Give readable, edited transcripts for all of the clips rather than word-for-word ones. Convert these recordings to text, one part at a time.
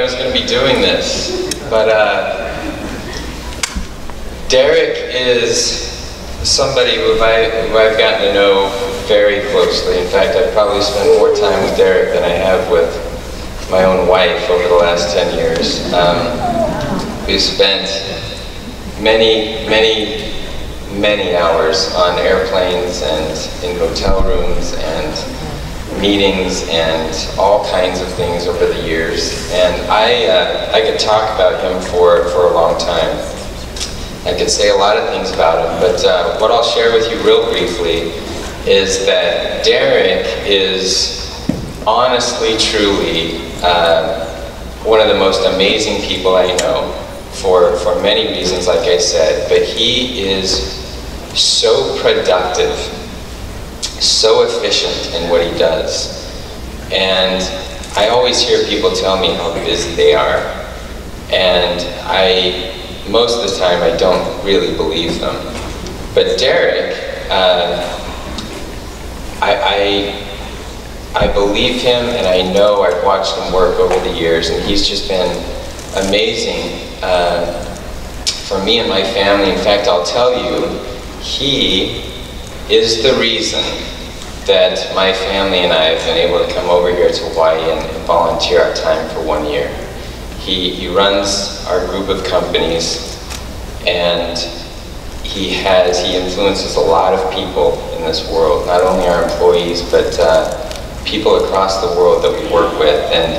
was going to be doing this, but Derek is somebody who I've gotten to know very closely. In fact, I've probably spent more time with Derek than I have with my own wife over the last 10 years. We've spent many hours on airplanes and in hotel rooms and meetings and all kinds of things over the years. And I could talk about him for a long time. I could say a lot of things about him, but what I'll share with you real briefly is that Derek is honestly, truly, one of the most amazing people I know for many reasons, like I said, but he is so productive, so efficient in what he does. And I always hear people tell me how busy they are, and most of the time I don't really believe them. But Derek, I believe him, and I know I've watched him work over the years, and he's just been amazing for me and my family. In fact, I'll tell you, he is the reason that my family and I have been able to come over here to Hawaii and volunteer our time for 1 year. He runs our group of companies, and he influences a lot of people in this world, not only our employees, but people across the world that we work with. And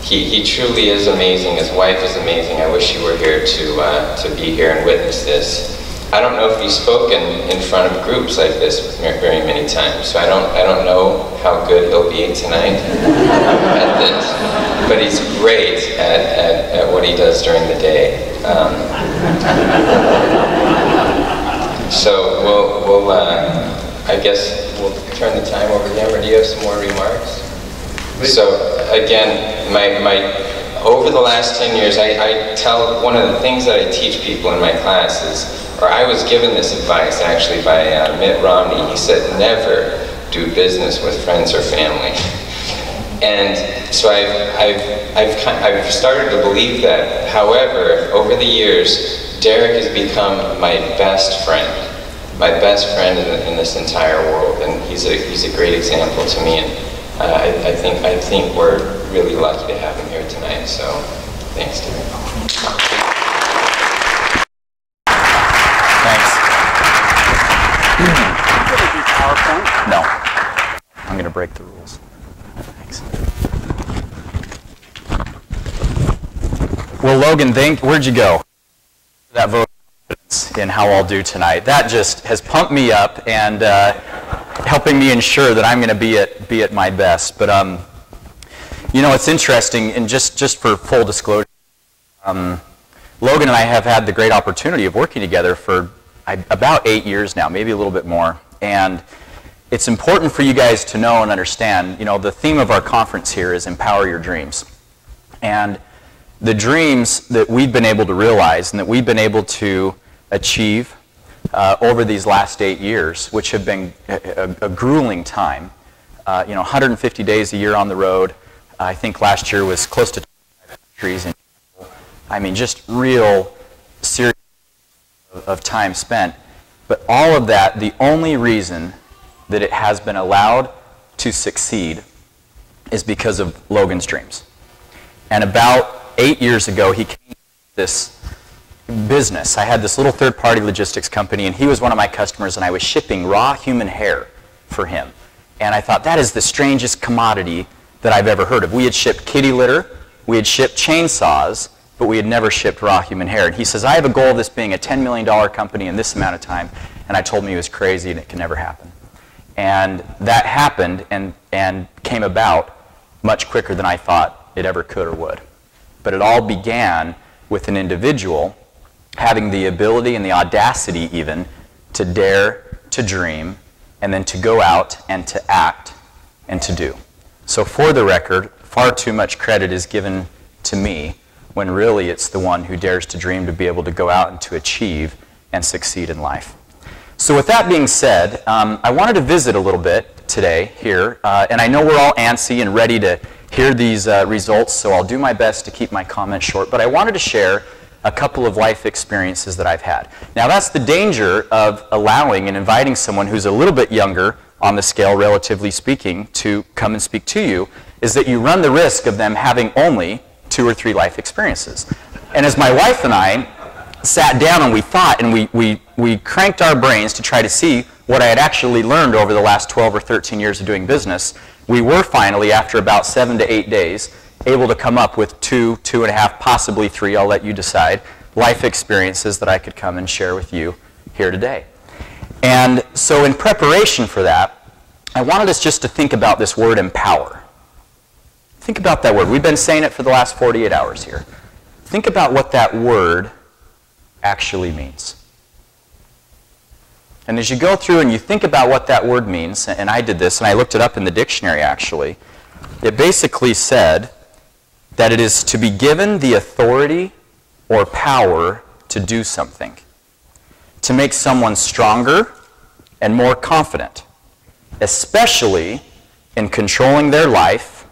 he truly is amazing. His wife is amazing. I wish you were here to be here and witness this. I don't know if he's spoken in front of groups like this very many times, so I don't know how good he'll be tonight at this. But he's great at what he does during the day. So we'll I guess we'll turn the time over to him, or do you have some more remarks? So again, over the last 10 years, I tell, one of the things that I teach people in my classes, or I was given this advice actually by Mitt Romney. He said, never do business with friends or family. And so I've started to believe that. However, over the years, Derek has become my best friend in this entire world, and he's a great example to me. And I think we're really lucky to have him here tonight. So, thanks, Derek. Thanks. No, I'm going to break the rules. Thanks. Well, Logan, where'd you go? That vote of confidence in how I'll do tonight. That just has pumped me up and helping me ensure that I'm going to be at my best. But you know, it's interesting, and just for full disclosure, Logan and I have had the great opportunity of working together for about 8 years now, maybe a little bit more. And it's important for you guys to know and understand, you know, the theme of our conference here is Empower Your Dreams. And the dreams that we've been able to realize and that we've been able to achieve over these last 8 years, which have been a grueling time, you know, 150 days a year on the road. I think last year was close to 25 countries. And I mean, just real serious of time spent. But all of that, the only reason that it has been allowed to succeed is because of Logan's dreams. And about 8 years ago, he came to this business. I had this little third-party logistics company, and he was one of my customers, and I was shipping raw human hair for him. And I thought, that is the strangest commodity that I've ever heard of. We had shipped kitty litter, we had shipped chainsaws, but we had never shipped raw human hair. And he says, I have a goal of this being a $10 million company in this amount of time. And I told him he was crazy and it could never happen. And that happened and came about much quicker than I thought it ever could or would. But it all began with an individual having the ability and the audacity even to dare to dream and then to go out and to act and to do. So for the record, far too much credit is given to me when really it's the one who dares to dream to be able to go out and to achieve and succeed in life. So with that being said, I wanted to visit a little bit today here, and I know we're all antsy and ready to hear these results, so I'll do my best to keep my comments short. But I wanted to share a couple of life experiences that I've had. Now, that's the danger of allowing and inviting someone who's a little bit younger on the scale, relatively speaking, to come and speak to you, is that you run the risk of them having only 2 or 3 life experiences. And as my wife and I sat down and we thought and we cranked our brains to try to see what I had actually learned over the last 12 or 13 years of doing business, we were finally, after about 7 to 8 days, able to come up with 2, 2.5, possibly 3, I'll let you decide, life experiences that I could come and share with you here today. And so in preparation for that, I wanted us just to think about this word empower. Think about that word. We've been saying it for the last 48 hours here. Think about what that word actually means. And as you go through and you think about what that word means, and I did this, and I looked it up in the dictionary actually, it basically said that it is to be given the authority or power to do something, to make someone stronger and more confident, especially in controlling their life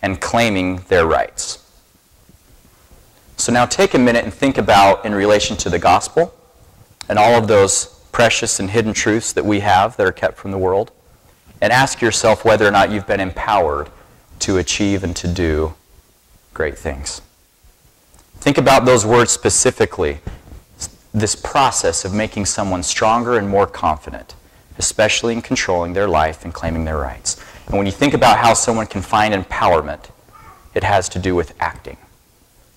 and claiming their rights. So now take a minute and think about, in relation to the gospel and all of those precious and hidden truths that we have that are kept from the world, and ask yourself whether or not you've been empowered to achieve and to do great things. Think about those words specifically, this process of making someone stronger and more confident, especially in controlling their life and claiming their rights. And when you think about how someone can find empowerment, it has to do with acting.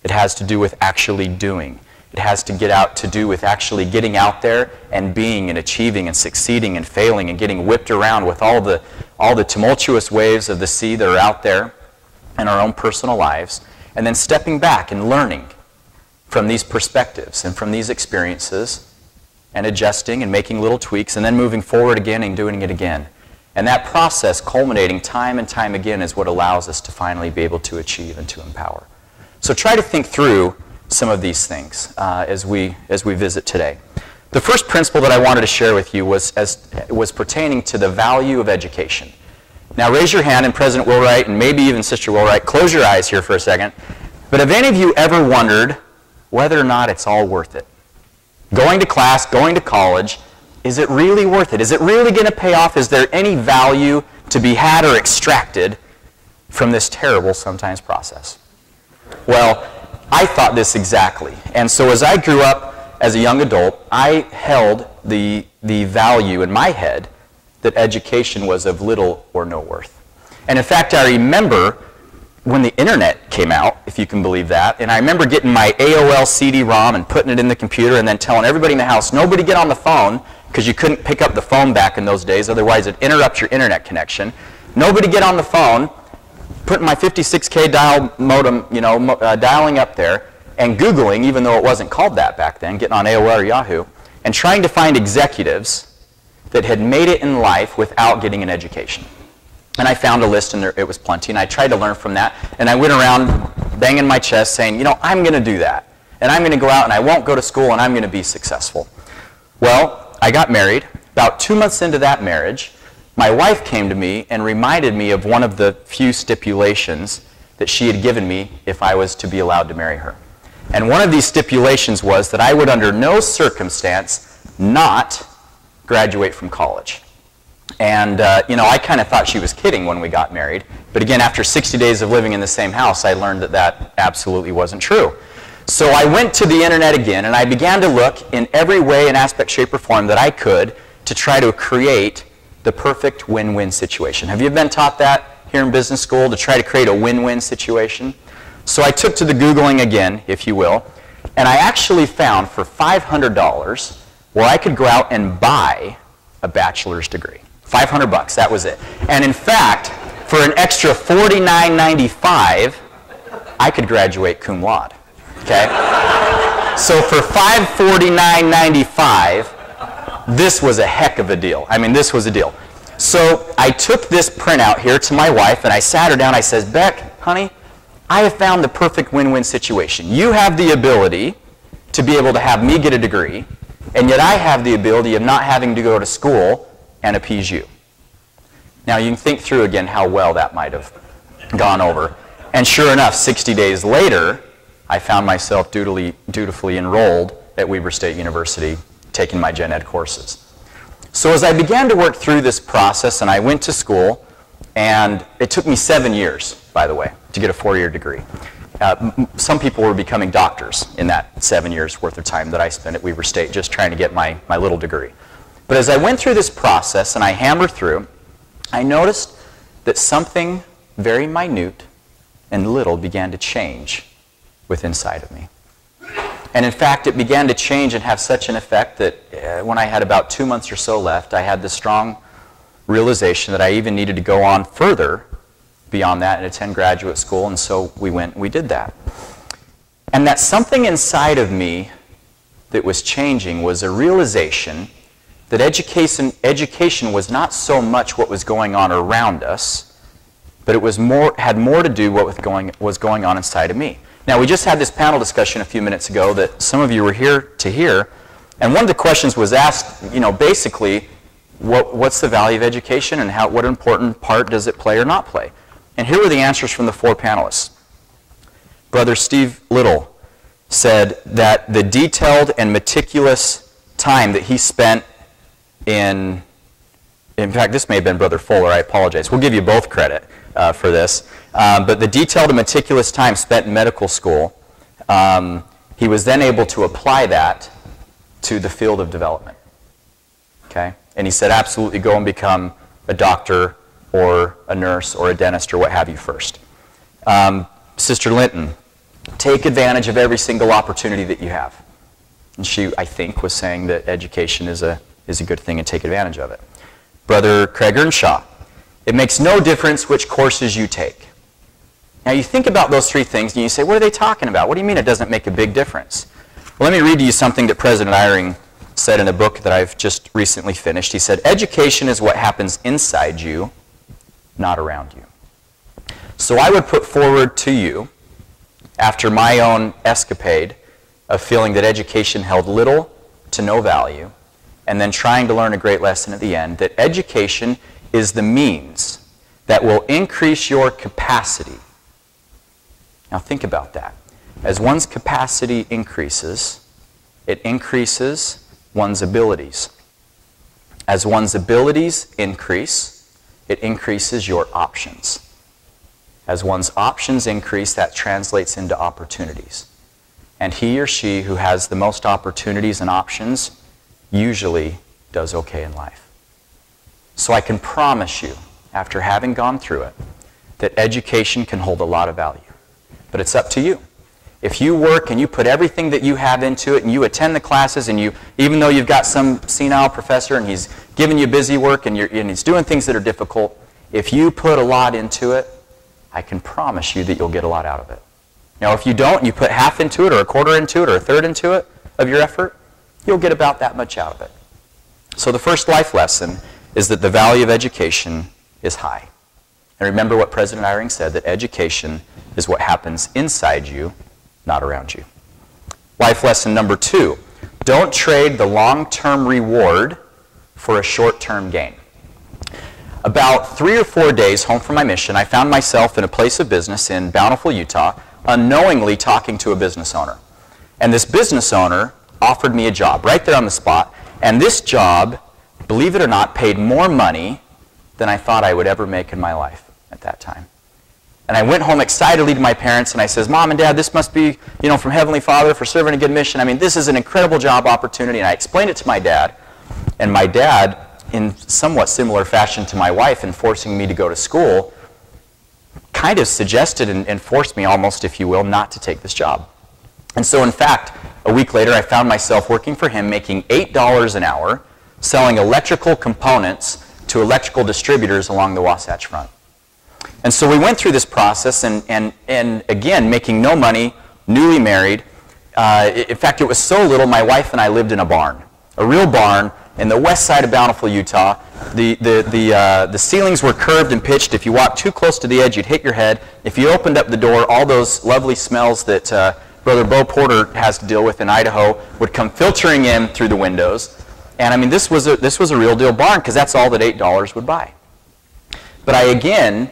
It has to do with actually doing. It has to do with actually getting out there and being and achieving and succeeding and failing and getting whipped around with all the tumultuous waves of the sea that are out there in our own personal lives, and then stepping back and learning from these perspectives and from these experiences and adjusting and making little tweaks and then moving forward again and doing it again. And that process, culminating time and time again, is what allows us to finally be able to achieve and to empower. So try to think through some of these things as we visit today. The first principle that I wanted to share with you was pertaining to the value of education. Now raise your hand, and President Wilwright, and maybe even Sister Wilwright, close your eyes here for a second. But have any of you ever wondered whether or not it's all worth it? Going to class, going to college, is it really worth it? Is it really going to pay off? Is there any value to be had or extracted from this terrible, sometimes, process? Well, I thought this exactly. And so as I grew up as a young adult, I held the value in my head that education was of little or no worth. And in fact, I remember when the internet came out, if you can believe that, and I remember getting my AOL CD-ROM and putting it in the computer and then telling everybody in the house, nobody get on the phone, because you couldn't pick up the phone back in those days, otherwise it'd interrupt your internet connection. Nobody get on the phone, putting my 56K dial modem, dialing up there, and Googling, even though it wasn't called that back then, getting on AOL or Yahoo, and trying to find executives that had made it in life without getting an education. And I found a list, and it was plenty, and I tried to learn from that, and I went around banging my chest saying, I'm going to do that, and I'm going to go out, and I won't go to school, and I'm going to be successful. Well, I got married. About 2 months into that marriage, my wife came to me and reminded me of one of the few stipulations that she had given me if I was to be allowed to marry her. And one of these stipulations was that I would under no circumstance not graduate from college. And, I kind of thought she was kidding when we got married. But again, after 60 days of living in the same house, I learned that that absolutely wasn't true. So I went to the internet again, and I began to look in every way and aspect, shape, or form that I could to try to create the perfect win-win situation. Have you been taught that here in business school, to try to create a win-win situation? So I took to the Googling again, if you will, and I actually found for $500 where I could go out and buy a bachelor's degree. $500, that was it. And in fact, for an extra $49.95, I could graduate cum laude. Okay? So for $549.95, this was a heck of a deal. I mean, this was a deal. So I took this printout here to my wife, and I sat her down. I said, Beck, honey, I have found the perfect win-win situation. You have the ability to be able to have me get a degree, and yet I have the ability of not having to go to school and appease you. Now, you can think through again how well that might have gone over. And sure enough, 60 days later, I found myself dutifully enrolled at Weber State University, taking my gen ed courses. So as I began to work through this process, and I went to school, and it took me 7 years, by the way, to get a 4-year degree. Some people were becoming doctors in that 7 years worth of time that I spent at Weber State just trying to get my little degree. But as I went through this process and I hammered through, I noticed that something very minute and little began to change within inside of me. And in fact, it began to change and have such an effect that when I had about 2 months or so left, I had this strong realization that I even needed to go on further beyond that and attend graduate school, and so we went and we did that. And that something inside of me that was changing was a realization that education was not so much what was going on around us, but it was had more to do with what was going on inside of me. Now, we just had this panel discussion a few minutes ago that some of you were here to hear, and one of the questions was asked, basically, what's the value of education and what important part does it play or not play? And here were the answers from the 4 panelists. Brother Steve Little said that the detailed and meticulous time that he spent in fact, this may have been Brother Fuller, I apologize. We'll give you both credit for this. But the detailed and meticulous time spent in medical school, he was then able to apply that to the field of development. Okay? And he said, absolutely go and become a doctor or a nurse or a dentist or what have you first. Sister Linton, take advantage of every single opportunity that you have. And she, I think, was saying that education is a good thing and take advantage of it. Brother Craig Earnshaw, it makes no difference which courses you take. Now you think about those 3 things and you say, what are they talking about? What do you mean it doesn't make a big difference? Well, let me read to you something that President Eyring said in a book that I've just recently finished. He said, education is what happens inside you, not around you. So I would put forward to you, after my own escapade of feeling that education held little to no value, and then trying to learn a great lesson at the end, that education is the means that will increase your capacity. Now think about that. As one's capacity increases, it increases one's abilities. As one's abilities increase, it increases your options. As one's options increase, that translates into opportunities. And he or she who has the most opportunities and options usually does okay in life. So I can promise you, after having gone through it, that education can hold a lot of value. But it's up to you. If you work and you put everything that you have into it and you attend the classes and even though you've got some senile professor and he's giving you busy work and he's doing things that are difficult, if you put a lot into it, I can promise you that you'll get a lot out of it. Now if you don't and you put half into it or a quarter into it or a third into it of your effort, you'll get about that much out of it. So the first life lesson is that the value of education is high. And remember what President Eyring said, that education is what happens inside you, not around you. Life lesson number 2, don't trade the long-term reward for a short-term gain. About 3 or 4 days home from my mission, I found myself in a place of business in Bountiful, Utah, unknowingly talking to a business owner. And this business owner offered me a job right there on the spot. And this job, believe it or not, paid more money than I thought I would ever make in my life at that time. And I went home excitedly to my parents and I says, Mom and Dad, this must be, from Heavenly Father for serving a good mission. I mean, this is an incredible job opportunity. And I explained it to my dad. And my dad, in somewhat similar fashion to my wife in forcing me to go to school, kind of suggested and forced me almost, if you will, not to take this job. And so in fact, a week later, I found myself working for him, making $8 an hour, selling electrical components to electrical distributors along the Wasatch Front. And so we went through this process, and again, making no money, newly married. In fact, it was so little, my wife and I lived in a barn, a real barn in the west side of Bountiful, Utah. The ceilings were curved and pitched. If you walked too close to the edge, you'd hit your head. If you opened up the door, all those lovely smells that Brother Bo Porter has to deal with in Idaho would come filtering in through the windows. And I mean, this was a real deal barn because that's all that $8 would buy. But I again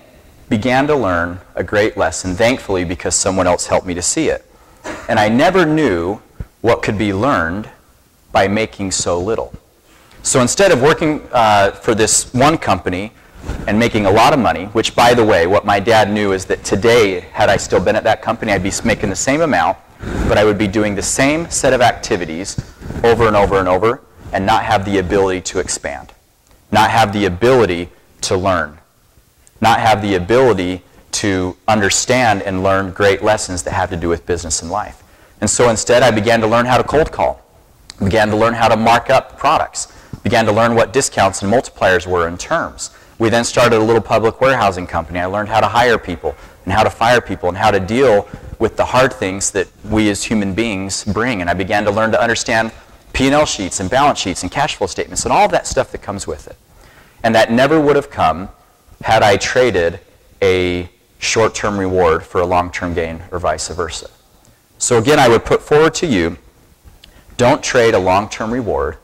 began to learn a great lesson, thankfully, because someone else helped me to see it. And I never knew what could be learned by making so little. So instead of working for this one company and making a lot of money, which, by the way, what my dad knew is that today, had I still been at that company, I'd be making the same amount, but I would be doing the same set of activities over and over and over and not have the ability to expand, not have the ability to learn, not have the ability to understand and learn great lessons that have to do with business and life. And so instead, I began to learn how to cold call, began to learn how to mark up products, began to learn what discounts and multipliers were in terms. We then started a little public warehousing company. I learned how to hire people and how to fire people and how to deal with the hard things that we as human beings bring. And I began to learn to understand P&L sheets and balance sheets and cash flow statements and all of that stuff that comes with it. And that never would have come had I traded a short-term reward for a long-term gain or vice versa. So again, I would put forward to you, don't trade a long-term reward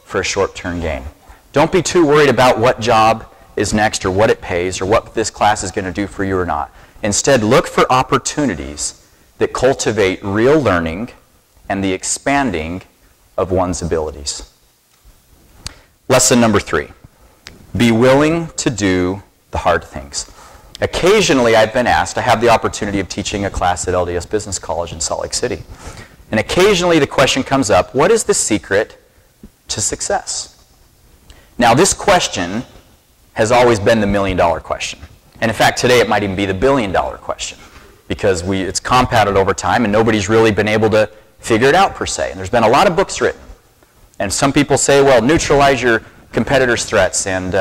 for a short-term gain. Don't be too worried about what job is next or what it pays or what this class is going to do for you or not. Instead, look for opportunities that cultivate real learning and the expanding of one's abilities. Lesson number 3, be willing to do the hard things. Occasionally, I've been asked, I have the opportunity of teaching a class at LDS Business College in Salt Lake City. And occasionally the question comes up, what is the secret to success? Now, this question has always been the million-dollar question. And in fact, today it might even be the billion-dollar question because it's compounded over time and nobody's really been able to figure it out per se. And there's been a lot of books written. And some people say, well, neutralize your competitors' threats and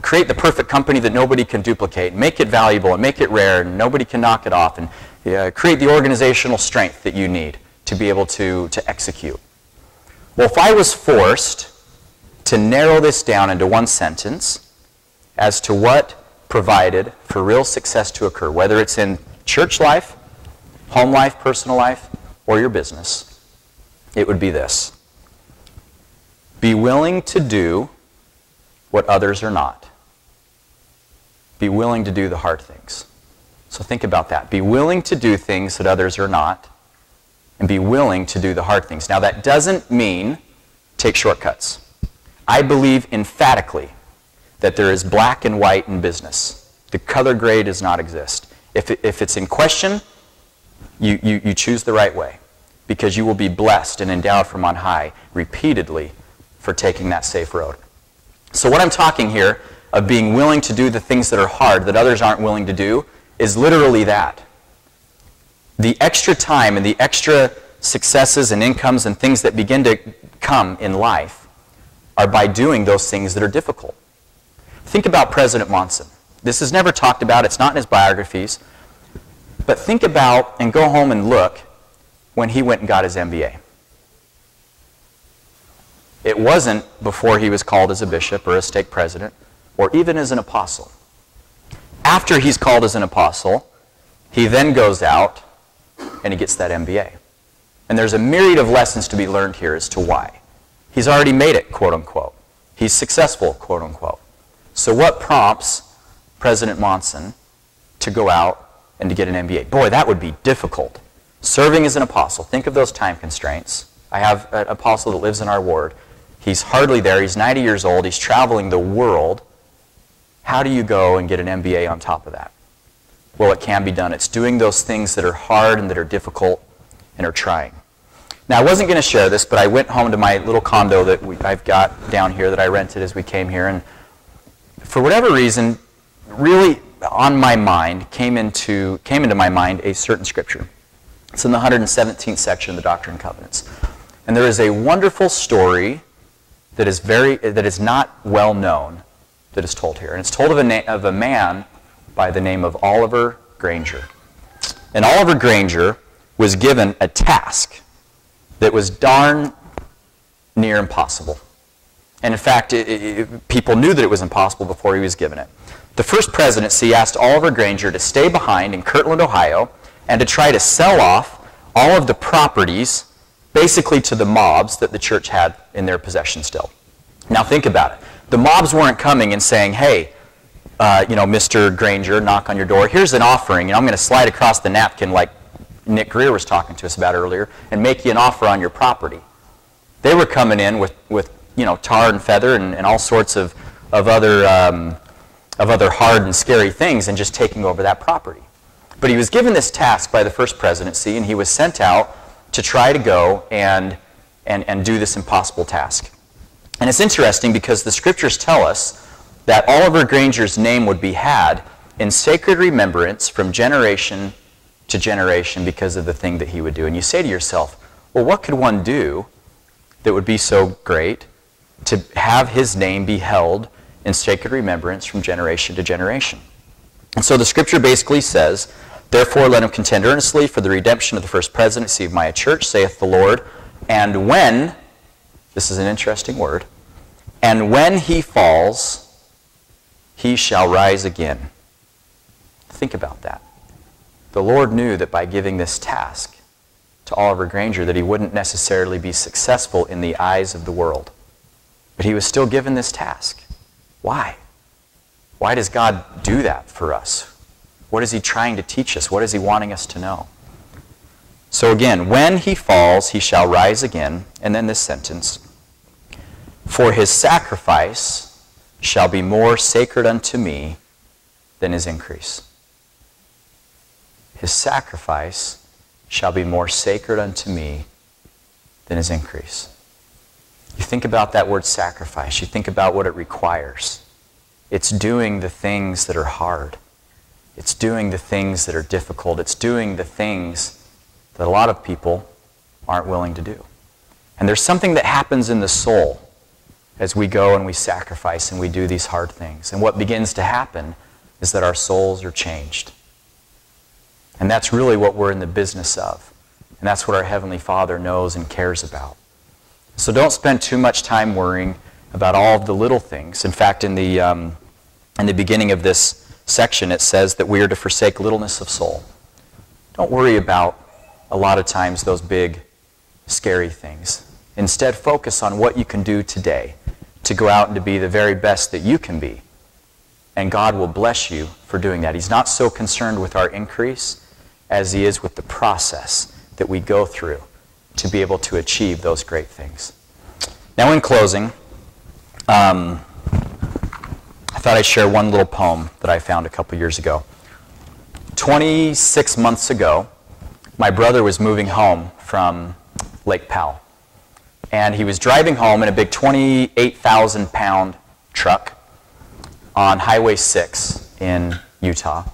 create the perfect company that nobody can duplicate, make it valuable and make it rare and nobody can knock it off, and create the organizational strength that you need to be able to execute. Well, if I was forced to narrow this down into one sentence as to what provided for real success to occur, whether it's in church life, home life, personal life, or your business, it would be this. Be willing to do what others are not. Be willing to do the hard things. So think about that. Be willing to do things that others are not, and be willing to do the hard things. Now, that doesn't mean take shortcuts. I believe emphatically that there is black and white in business. The color gray does not exist. If it's in question, you choose the right way because you will be blessed and endowed from on high repeatedly for taking that safe road. So what I'm talking here of being willing to do the things that are hard that others aren't willing to do is literally that. The extra time and the extra successes and incomes and things that begin to come in life are by doing those things that are difficult. Think about President Monson. This is never talked about. It's not in his biographies. But think about and go home and look when he went and got his MBA. It wasn't before he was called as a bishop or a stake president or even as an apostle. After he's called as an apostle, he then goes out and he gets that MBA. And there's a myriad of lessons to be learned here as to why. He's already made it, quote unquote. He's successful, quote unquote. So what prompts President Monson to go out and to get an MBA? Boy, that would be difficult. Serving as an apostle, think of those time constraints. I have an apostle that lives in our ward. He's hardly there. He's 90 years old. He's traveling the world. How do you go and get an MBA on top of that? Well, it can be done. It's doing those things that are hard and that are difficult and are trying. Now, I wasn't going to share this, but I went home to my little condo that I've got down here that I rented as we came here. And for whatever reason, really on my mind, came into my mind a certain scripture. It's in the 117th section of the Doctrine and Covenants. And there is a wonderful story that is not well known that is told here. And it's told of a man by the name of Oliver Granger. And Oliver Granger was given a task that was darn near impossible. And in fact, people knew that it was impossible before he was given it. The first presidency asked Oliver Granger to stay behind in Kirtland, Ohio, and to try to sell off all of the properties basically to the mobs that the church had in their possession still. Now think about it. The mobs weren't coming and saying, hey, Mr. Granger, knock on your door. Here's an offering, and I'm going to slide across the napkin like Nick Greer was talking to us about earlier, and make you an offer on your property. They were coming in with tar and feather and all sorts of other hard and scary things and just taking over that property. But he was given this task by the first presidency, and he was sent out to try to go and do this impossible task. And it's interesting because the scriptures tell us that Oliver Granger's name would be had in sacred remembrance from generation to generation because of the thing that he would do. And you say to yourself, well, what could one do that would be so great to have his name be held in sacred remembrance from generation to generation? And so the scripture basically says, therefore let him contend earnestly for the redemption of the first presidency of my church, saith the Lord, and when, this is an interesting word, and when he falls, he shall rise again. Think about that. The Lord knew that by giving this task to Oliver Granger that he wouldn't necessarily be successful in the eyes of the world. But he was still given this task. Why? Why does God do that for us? What is he trying to teach us? What is he wanting us to know? So again, when he falls, he shall rise again. And then this sentence, for his sacrifice shall be more sacred unto me than his increase. His sacrifice shall be more sacred unto me than his increase. You think about that word sacrifice. You think about what it requires. It's doing the things that are hard. It's doing the things that are difficult. It's doing the things that a lot of people aren't willing to do. And there's something that happens in the soul as we go and we sacrifice and we do these hard things. And what begins to happen is that our souls are changed. And that's really what we're in the business of. And that's what our Heavenly Father knows and cares about. So don't spend too much time worrying about all of the little things. In fact, in the beginning of this section, it says that we are to forsake littleness of soul. Don't worry about a lot of times those big, scary things. Instead, focus on what you can do today to go out and to be the very best that you can be. And God will bless you for doing that. He's not so concerned with our increase as he is with the process that we go through to be able to achieve those great things. Now, in closing, I thought I'd share one little poem that I found a couple years ago. 26 months ago, my brother was moving home from Lake Powell. And he was driving home in a big 28,000-pound truck on Highway 6 in Utah.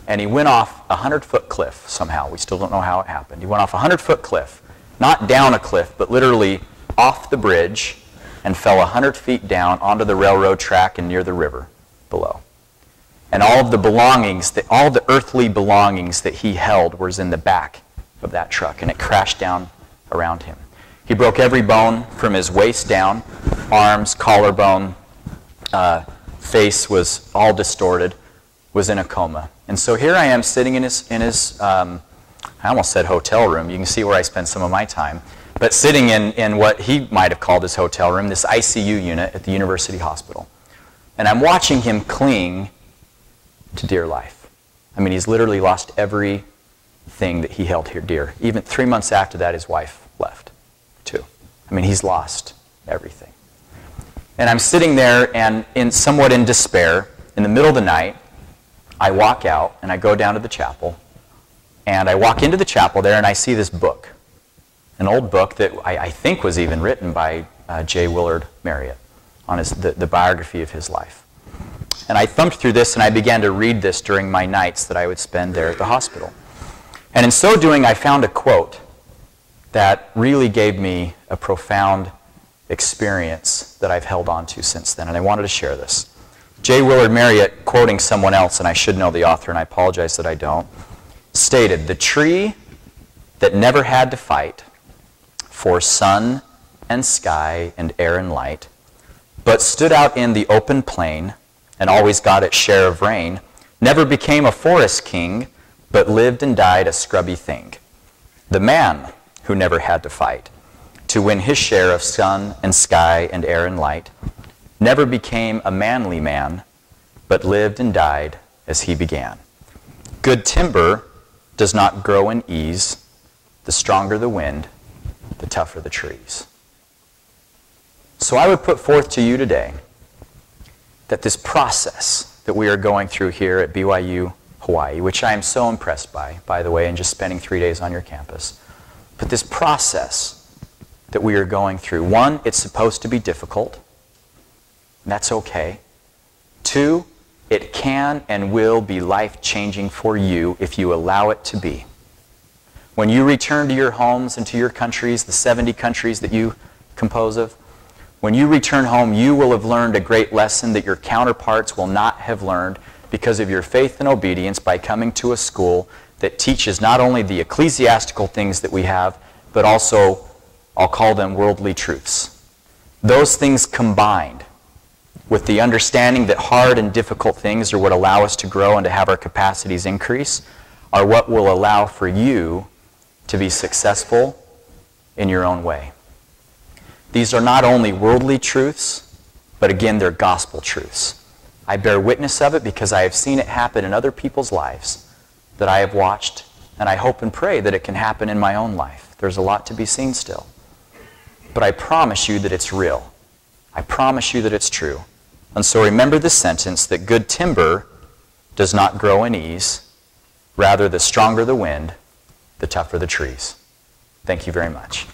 And he went off a 100-foot cliff somehow. We still don't know how it happened. He went off a 100-foot cliff, not down a cliff, but literally off the bridge, and fell 100 feet down onto the railroad track and near the river below. And all of the belongings, all the earthly belongings that he held was in the back of that truck, and it crashed down around him. He broke every bone from his waist down, arms, collarbone, face was all distorted, was in a coma. And so here I am sitting in his I almost said hotel room. You can see where I spend some of my time. But sitting in what he might have called his hotel room, this ICU unit at the University Hospital. And I'm watching him cling to dear life. I mean, he's literally lost everything that he held here dear. Even 3 months after that, his wife left, too. I mean, he's lost everything. And I'm sitting there and somewhat in despair. In the middle of the night, I walk out and I go down to the chapel. And I walk into the chapel there and I see this book. An old book that I think was even written by J. Willard Marriott on the biography of his life. And I thumbed through this and I began to read this during my nights that I would spend there at the hospital. And in so doing, I found a quote that really gave me a profound experience that I've held on to since then. And I wanted to share this. J. Willard Marriott, quoting someone else, and I should know the author and I apologize that I don't, stated, "The tree that never had to fight for sun and sky and air and light, but stood out in the open plain and always got its share of rain, never became a forest king, but lived and died a scrubby thing. The man who never had to fight to win his share of sun and sky and air and light never became a manly man, but lived and died as he began. Good timber does not grow in ease. The stronger the wind, the tougher the trees. So I would put forth to you today that this process that we are going through here at BYU Hawaii, which I am so impressed by the way, and just spending 3 days on your campus, but this process that we are going through, one, it's supposed to be difficult, and that's okay. Two, it can and will be life-changing for you if you allow it to be. When you return to your homes and to your countries, the 70 countries that you compose of, when you return home, you will have learned a great lesson that your counterparts will not have learned because of your faith and obedience by coming to a school that teaches not only the ecclesiastical things that we have, but also, I'll call them worldly truths. Those things combined with the understanding that hard and difficult things are what allow us to grow and to have our capacities increase are what will allow for you to be successful in your own way. These are not only worldly truths, but again, they're gospel truths. I bear witness of it because I have seen it happen in other people's lives that I have watched, and I hope and pray that it can happen in my own life. There's a lot to be seen still. But I promise you that it's real. I promise you that it's true. And so remember this sentence, that good timber does not grow in ease. Rather, the stronger the wind, the tougher the trees. Thank you very much.